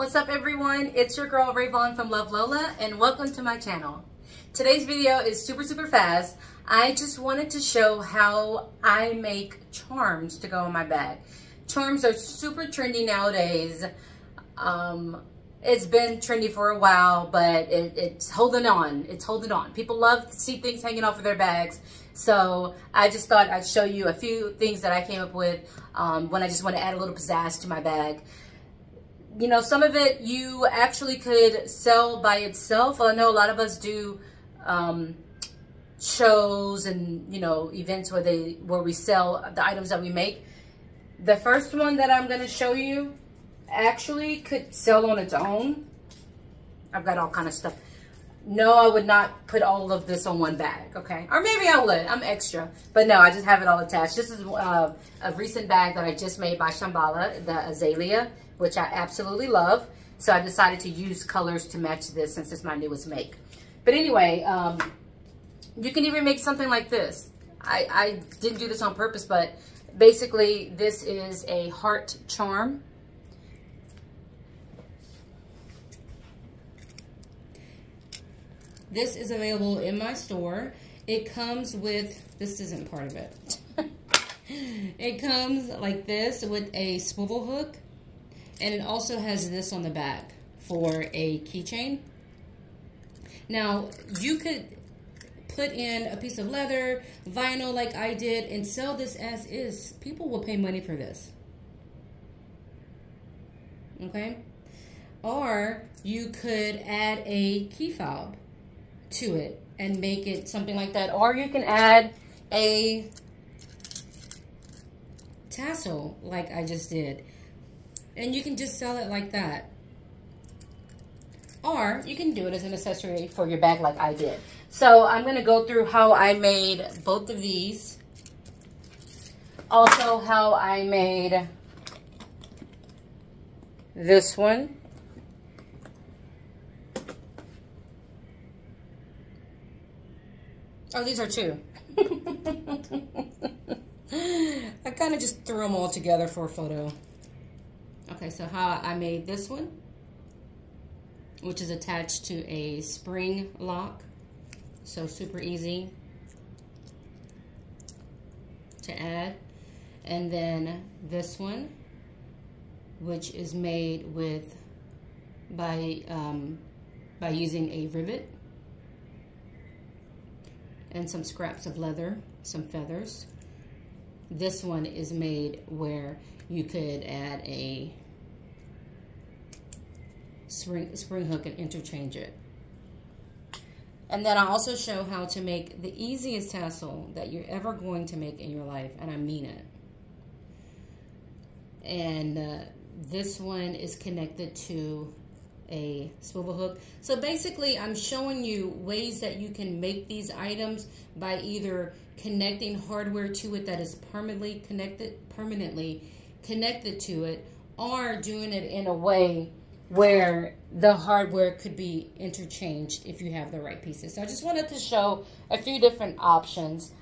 What's up everyone? It's your girl Rayvon from Love Lola and welcome to my channel. Today's video is super fast. I just wanted to show how I make charms to go in my bag. Charms are super trendy nowadays. It's been trendy for a while, but it's holding on. It's holding on. People love to see things hanging off of their bags. So I just thought I'd show you a few things that I came up with when I just want to add a little pizzazz to my bag. You know, some of it you actually could sell by itself. I know a lot of us do shows and, you know, events where we sell the items that we make. The first one that I'm going to show you actually could sell on its own. I've got all kind of stuff. No, I would not put all of this on one bag, okay? Or maybe I would. I'm extra. But no, I just have it all attached. This is a recent bag that I just made by Shambhala, the Azalea, which I absolutely love. So I decided to use colors to match this since it's my newest make. But anyway, you can even make something like this. I didn't do this on purpose, but basically this is a heart charm. This is available in my store. It comes with, this isn't part of it. It comes like this with a swivel hook. And it also has this on the back for a keychain. Now, you could put in a piece of leather, vinyl like I did, and sell this as is. People will pay money for this. Okay? Or you could add a key fob to it and make it something like that. Or you can add a tassel like I just did. And you can just sell it like that. Or you can do it as an accessory for your bag like I did. So I'm going to go through how I made both of these. Also how I made this one. Oh, these are two. I kind of just threw them all together for a photo. Okay, so how I made this one, which is attached to a spring lock. So super easy to add. And then this one, which is made with by using a rivet and some scraps of leather, some feathers. This one is made where you could add a spring hook and interchange it. And then I also show how to make the easiest tassel that you're ever going to make in your life, and I mean it. And this one is connected to a swivel hook. So basically I'm showing you ways that you can make these items by either connecting hardware to it that is permanently connected to it, or doing it in a way where the hardware could be interchanged if you have the right pieces. So I just wanted to show a few different options.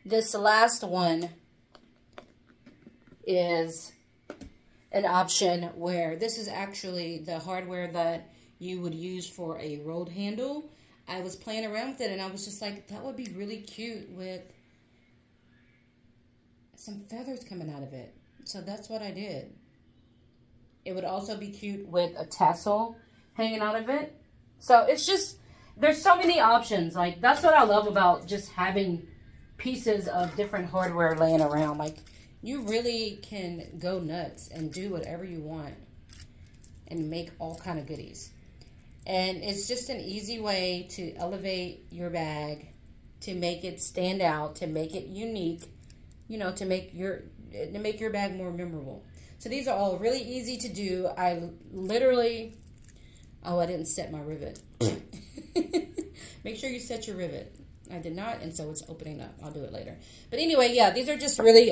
This last one is an option where this is actually the hardware that you would use for a road handle. I was playing around with it and I was just like, that would be really cute with some feathers coming out of it. So that's what I did. It would also be cute with a tassel hanging out of it. So it's just, there's so many options. Like, that's what I love about just having pieces of different hardware laying around. Like, you really can go nuts and do whatever you want and make all kind of goodies. And it's just an easy way to elevate your bag, to make it stand out, to make it unique, you know, to make your bag more memorable. So these are all really easy to do. I literally, oh, I didn't set my rivet. Make sure you set your rivet. I did not, and so it's opening up. I'll do it later. But anyway, yeah, these are just really,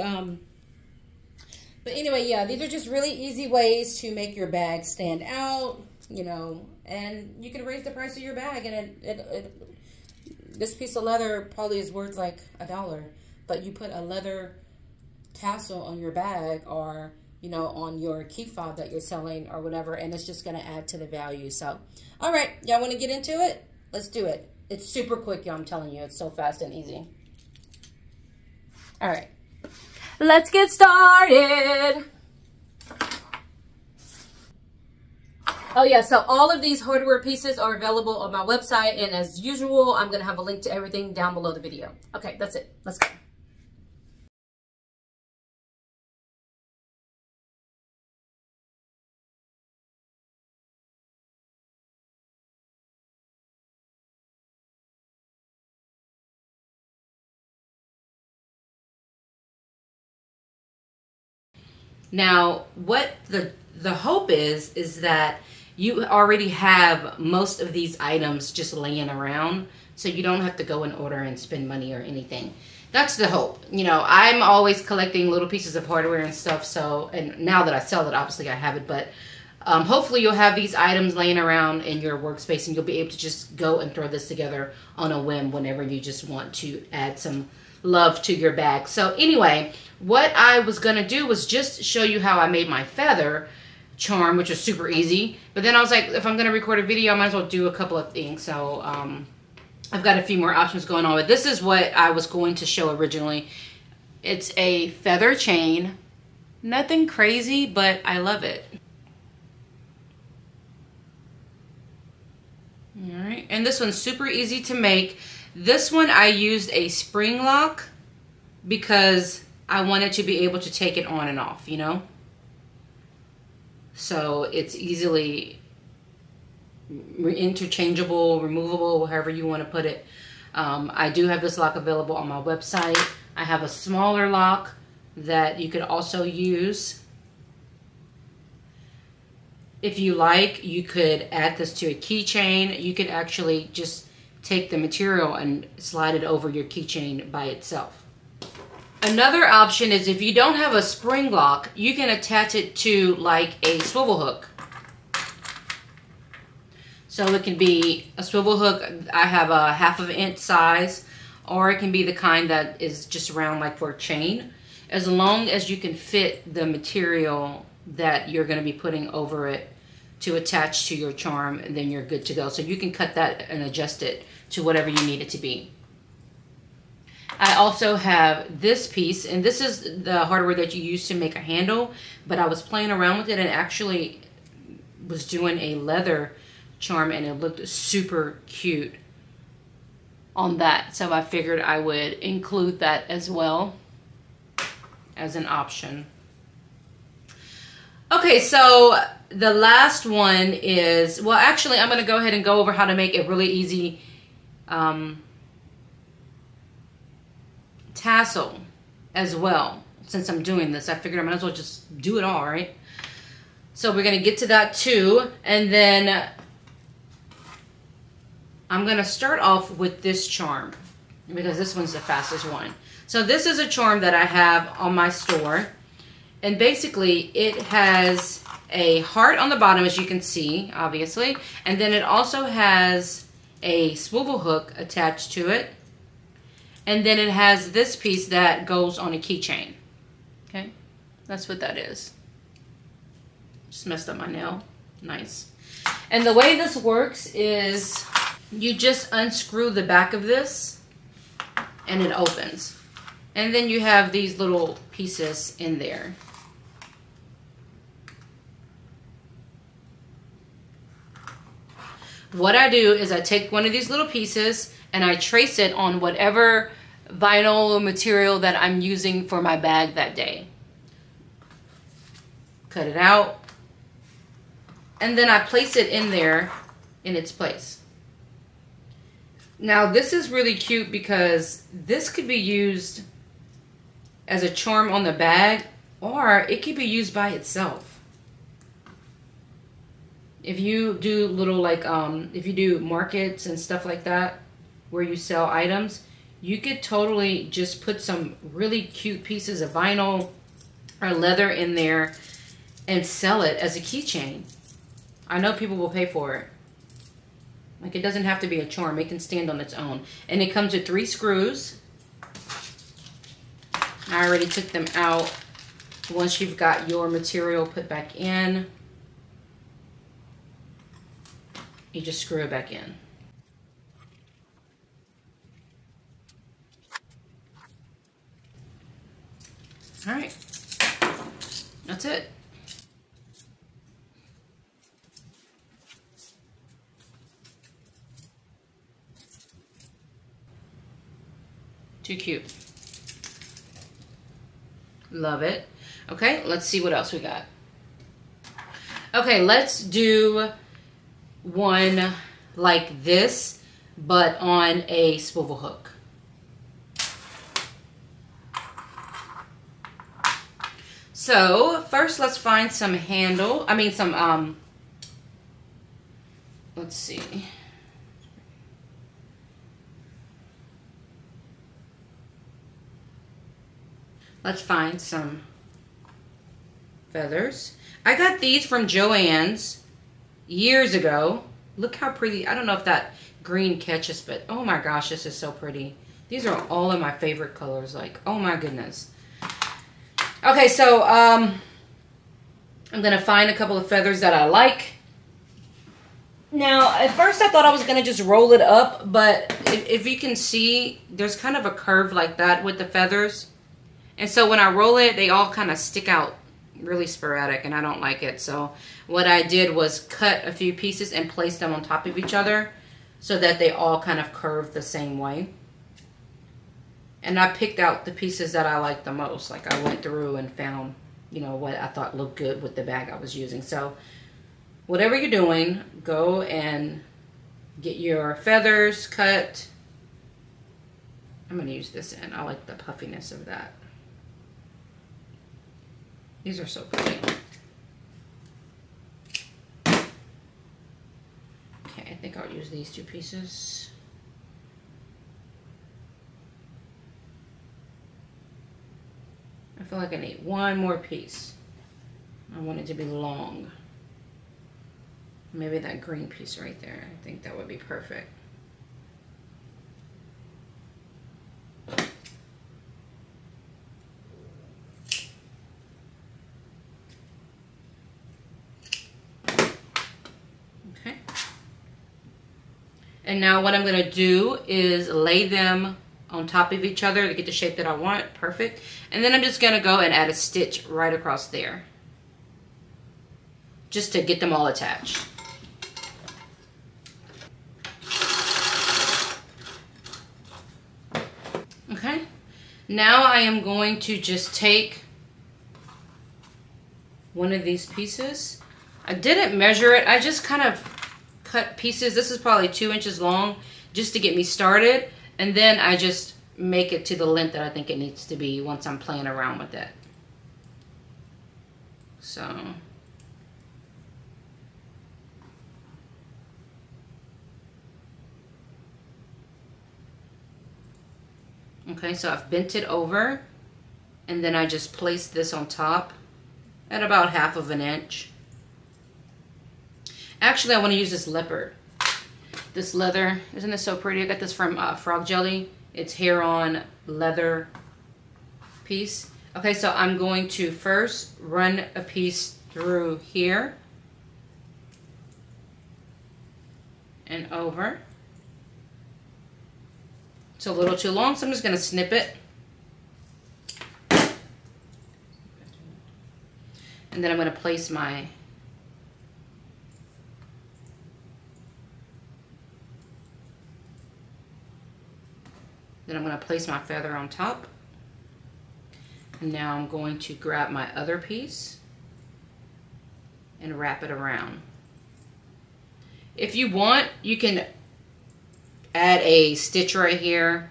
these are just really easy ways to make your bag stand out, you know, and you can raise the price of your bag, and this piece of leather probably is worth like $1, but you put a leather tassel on your bag, or you know, on your key fob that you're selling or whatever, and it's just going to add to the value. So, all right, y'all want to get into it? Let's do it. It's super quick, y'all. I'm telling you, it's so fast and easy. All right, let's get started. Oh yeah, so all of these hardware pieces are available on my website, and as usual, I'm going to have a link to everything down below the video. Okay, that's it. Let's go. Now, what the hope is that you already have most of these items just laying around, so you don't have to go and order and spend money or anything. That's the hope. You know, I'm always collecting little pieces of hardware and stuff, so, and now that I sell it, obviously I have it, but hopefully you'll have these items laying around in your workspace, and you'll be able to just go and throw this together on a whim whenever you just want to add some love to your bag. So anyway, what I was going to do was just show you how I made my feather charm, which was super easy. But then I was like, if I'm going to record a video, I might as well do a couple of things. So I've got a few more options going on. But this is what I was going to show originally. It's a feather chain. Nothing crazy, but I love it. All right, and this one's super easy to make. This one I used a spring lock because I wanted to be able to take it on and off, you know? So it's easily interchangeable, removable, however you want to put it. I do have this lock available on my website. I have a smaller lock that you could also use. If you like, you could add this to a keychain. You could actually just take the material and slide it over your keychain by itself. Another option is if you don't have a spring lock, you can attach it to like a swivel hook. So it can be a swivel hook. I have a 1/2 inch size, or it can be the kind that is just round like for a chain. As long as you can fit the material that you're going to be putting over it to attach to your charm, and then you're good to go. So you can cut that and adjust it to whatever you need it to be. I also have this piece, and this is the hardware that you use to make a handle, but I was playing around with it and actually was doing a leather charm, and it looked super cute on that. So I figured I would include that as well as an option. Okay, so the last one is, well, actually, I'm going to go ahead and go over how to make a really easy tassel as well. Since I'm doing this, I figured I might as well just do it all, right? So we're going to get to that too. And then I'm going to start off with this charm because this one's the fastest one. So this is a charm that I have on my store. And basically, it has a heart on the bottom, as you can see, obviously. And then it also has a swivel hook attached to it. And then it has this piece that goes on a keychain. Okay? That's what that is. Just messed up my nail. Nice. And the way this works is you just unscrew the back of this and it opens. And then you have these little pieces in there. What I do is I take one of these little pieces and I trace it on whatever vinyl material that I'm using for my bag that day. Cut it out. And then I place it in there in its place. Now this is really cute because this could be used as a charm on the bag, or it could be used by itself. If you do little like, if you do markets and stuff like that, where you sell items, you could totally just put some really cute pieces of vinyl or leather in there and sell it as a keychain. I know people will pay for it. Like, it doesn't have to be a charm. It can stand on its own. And it comes with 3 screws. I already took them out Once you've got your material put back in, you just screw it back in. All right, that's it. Too cute. Love it. Okay, let's see what else we got. Okay, let's do one like this, but on a swivel hook. So first let's find some handle, let's see. Let's find some feathers. I got these from Joann's years ago. Look how pretty. I don't know if that green catches, but oh my gosh, this is so pretty. These are all of my favorite colors. Like, oh my goodness. Okay, so I'm gonna find a couple of feathers that I like. Now, at first I thought I was gonna just roll it up, but if you can see, there's kind of a curve like that with the feathers. And so when I roll it, they all kind of stick out really sporadic, and I don't like it. So what I did was cut a few pieces and place them on top of each other so that they all kind of curve the same way. And I picked out the pieces that I liked the most. Like, I went through and found, you know, what I thought looked good with the bag I was using. So whatever you're doing, go and get your feathers cut. I'm going to use this end. I like the puffiness of that. These are so pretty. Okay, I think I'll use these two pieces. I feel like I need one more piece. I want it to be long. Maybe that green piece right there. I think that would be perfect. Okay. And now what I'm going to do is lay them on top of each other to get the shape that I want. Perfect. And then I'm just going to go and add a stitch right across there, just to get them all attached. Okay. Now I am going to just take one of these pieces. I didn't measure it. I just kind of cut pieces. This is probably 2 inches long just to get me started. And then I just make it to the length that I think it needs to be once I'm playing around with it. So. Okay, so I've bent it over. And then I just place this on top at about 1/2 inch. Actually, I want to use this leopard. This leather, isn't this so pretty? I got this from Frog Jelly. It's hair-on leather piece. Okay, so I'm going to first run a piece through here and over. It's a little too long, so I'm just going to snip it. And then I'm going to place my feather on top. And now I'm going to grab my other piece and wrap it around. If you want, you can add a stitch right here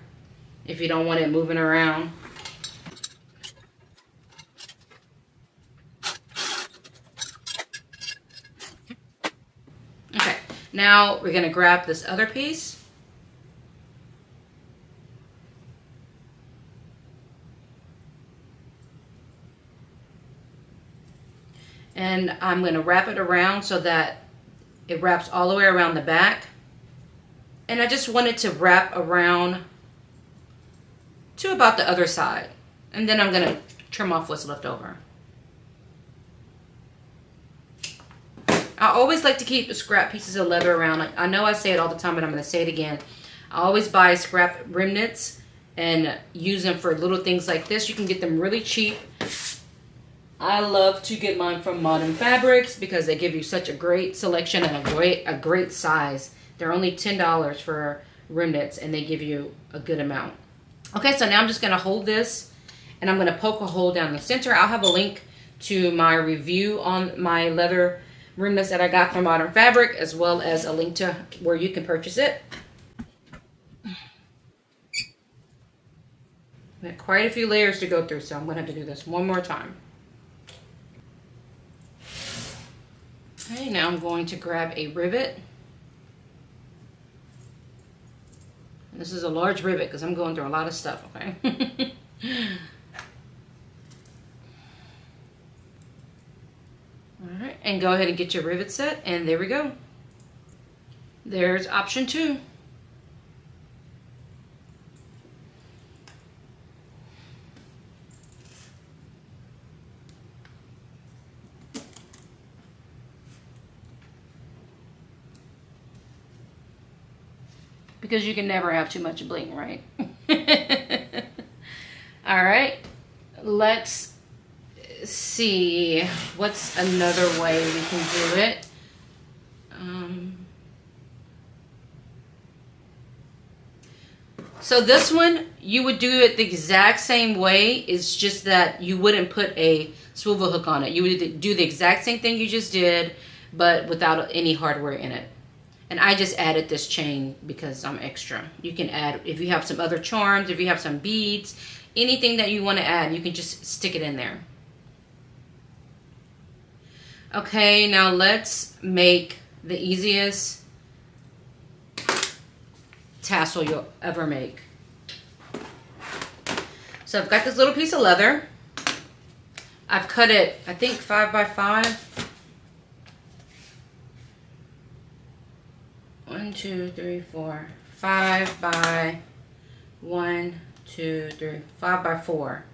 if you don't want it moving around. Okay, now we're going to grab this other piece. And I'm going to wrap it around so that it wraps all the way around the back. And I just want it to wrap around to about the other side. And then I'm going to trim off what's left over. I always like to keep scrap pieces of leather around. I know I say it all the time, but I'm going to say it again. I always buy scrap remnants and use them for little things like this. You can get them really cheap. I love to get mine from Modern Fabrics because they give you such a great selection and a great size. They're only $10 for remnants, and they give you a good amount. Okay, so now I'm just going to hold this, and I'm going to poke a hole down the center. I'll have a link to my review on my leather remnants that I got from Modern Fabric, as well as a link to where you can purchase it. Got quite a few layers to go through, so I'm going to have to do this one more time. Okay, now I'm going to grab a rivet. And this is a large rivet because I'm going through a lot of stuff, okay? Alright, and go ahead and get your rivet set, and there we go. There's option 2. Because you can never have too much bling, right? All right, let's see. What's another way we can do it? So this one, you would do it the exact same way. It's just that you wouldn't put a swivel hook on it. You would do the exact same thing you just did, but without any hardware in it. And I just added this chain because I'm extra. You can add, if you have some other charms, if you have some beads, anything that you want to add, you can just stick it in there. Okay, now let's make the easiest tassel you'll ever make. So I've got this little piece of leather. I've cut it, I think 5 by 5. 1, 2, 3, 4, 5 by 1, 2, 3, 5 by 4.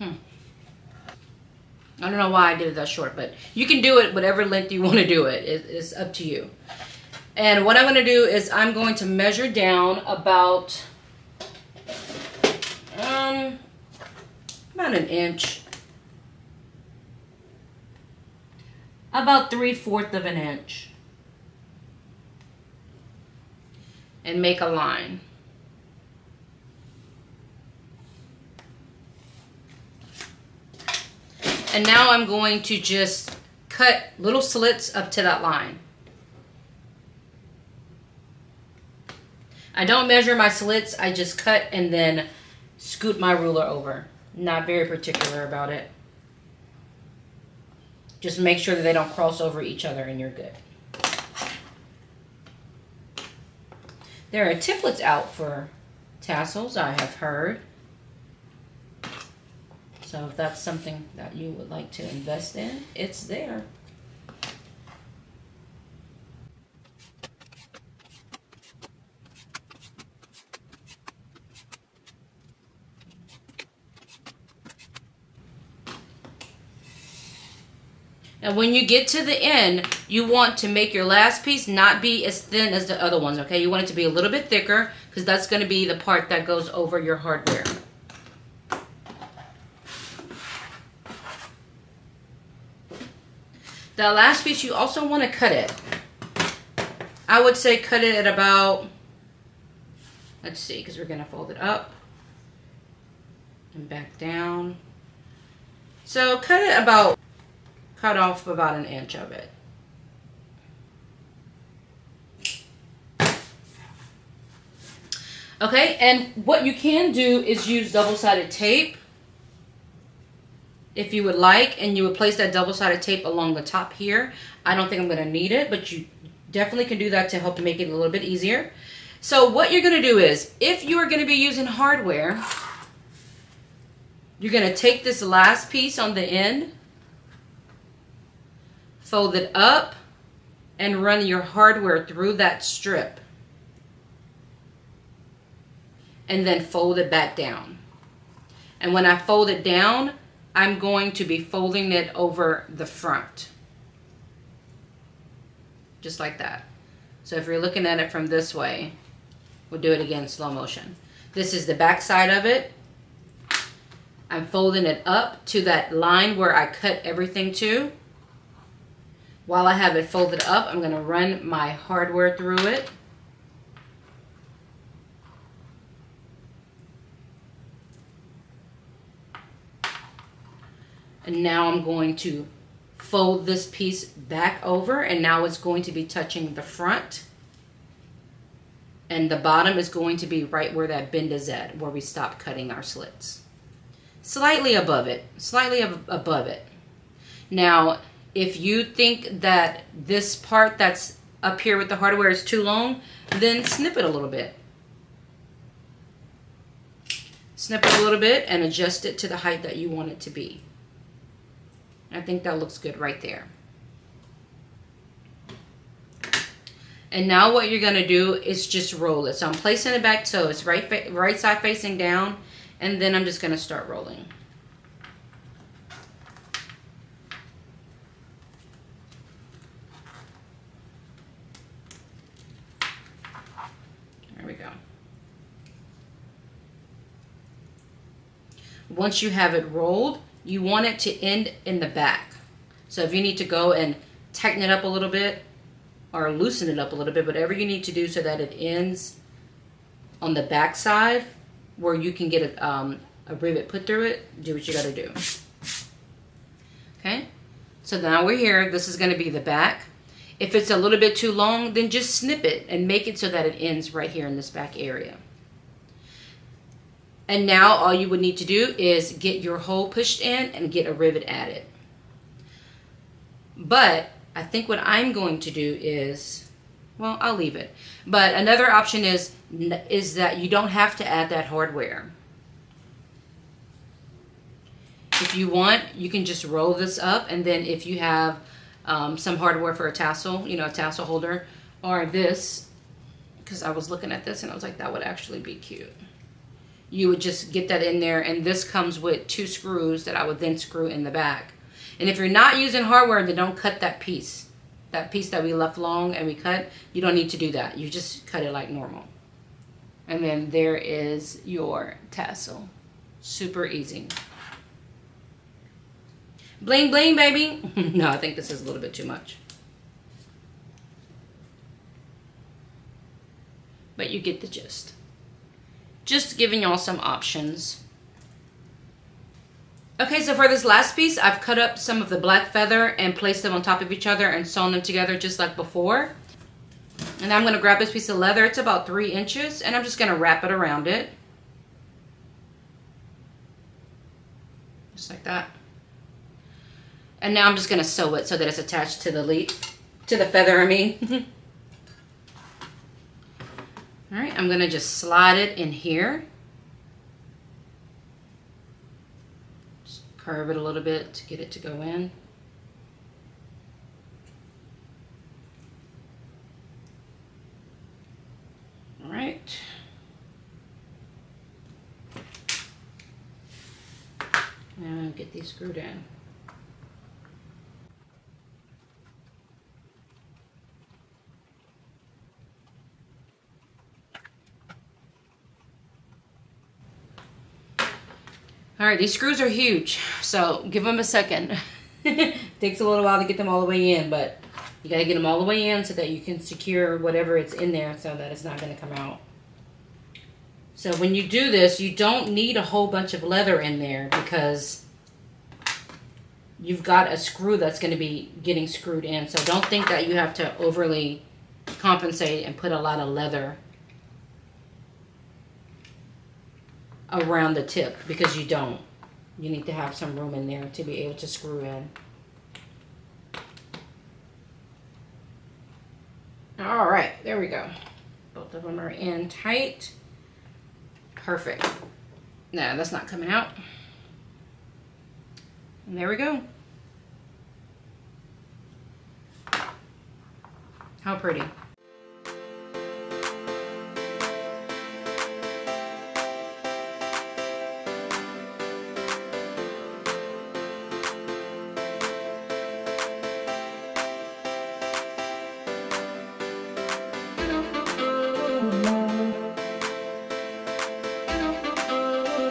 I don't know why I did it that short, but you can do it whatever length you want to do it. It's up to you. And what I'm going to do is I'm going to measure down about an inch. About 3/4 of an inch. And make a line. And now I'm going to just cut little slits up to that line. I don't measure my slits, I just cut and then scoot my ruler over. Not very particular about it. Just make sure that they don't cross over each other and you're good. There are templates out for tassels, I have heard. So if that's something that you would like to invest in, it's there. And when you get to the end, you want to make your last piece not be as thin as the other ones, okay? You want it to be a little bit thicker because that's going to be the part that goes over your hardware. The last piece, you also want to cut it. I would say cut it at about, let's see, because we're going to fold it up and back down. So cut it about, cut off about an inch of it. Okay, and what you can do is use double-sided tape if you would like, and you would place that double-sided tape along the top here. I don't think I'm going to need it, but you definitely can do that to help make it a little bit easier. So what you're going to do is, if you are going to be using hardware, you're going to take this last piece on the end, fold it up, and run your hardware through that strip. And then fold it back down. And when I fold it down, I'm going to be folding it over the front. Just like that. So if you're looking at it from this way, we'll do it again, slow motion. This is the back side of it. I'm folding it up to that line where I cut everything to. While I have it folded up, I'm going to run my hardware through it. And now I'm going to fold this piece back over, and now it's going to be touching the front. And the bottom is going to be right where that bend is at, where we stopped cutting our slits. Slightly above it, slightly above it. Now, if you think that this part that's up here with the hardware is too long, then snip it a little bit. Snip it a little bit and adjust it to the height that you want it to be. I think that looks good right there. And now what you're gonna do is just roll it. So I'm placing it back so it's right side facing down, and then I'm just gonna start rolling. There we go. Once you have it rolled, you want it to end in the back. So if you need to go and tighten it up a little bit or loosen it up a little bit, whatever you need to do so that it ends on the back side where you can get a rivet put through it, do what you gotta do. Okay, so now we're here. This is gonna be the back. If it's a little bit too long, then just snip it and make it so that it ends right here in this back area. And now all you would need to do is get your hole pushed in and get a rivet added. But I think what I'm going to do is, well, I'll leave it. But another option is that you don't have to add that hardware. If you want, you can just roll this up, and then if you have some hardware for a tassel, you know, a tassel holder, or this, because I was looking at this and I was like, that would actually be cute. You would just get that in there, and this comes with 2 screws that I would then screw in the back. And if you're not using hardware, then don't cut that piece. That piece that we left long and we cut, you don't need to do that. You just cut it like normal. And then there is your tassel. Super easy. Bling bling, baby. No, I think this is a little bit too much. But you get the gist. Just giving y'all some options. Okay, so for this last piece, I've cut up some of the black feather and placed them on top of each other and sewn them together just like before. And I'm gonna grab this piece of leather. It's about 3 inches, and I'm just gonna wrap it around it. Just like that. And now I'm just gonna sew it so that it's attached to the feather, I mean. All right, I'm gonna just slide it in here. Just curve it a little bit to get it to go in. All right. Now get these screwed in. All right, these screws are huge, so give them a second. Takes a little while to get them all the way in, but you gotta get them all the way in so that you can secure whatever it's in there so that it's not gonna come out. So when you do this, you don't need a whole bunch of leather in there because you've got a screw that's gonna be getting screwed in. So don't think that you have to overly compensate and put a lot of leather around the tip, because you don't. You need to have some room in there to be able to screw in. All right, there we go. Both of them are in tight. Perfect. No, that's not coming out. And there we go. How pretty.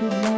Good night.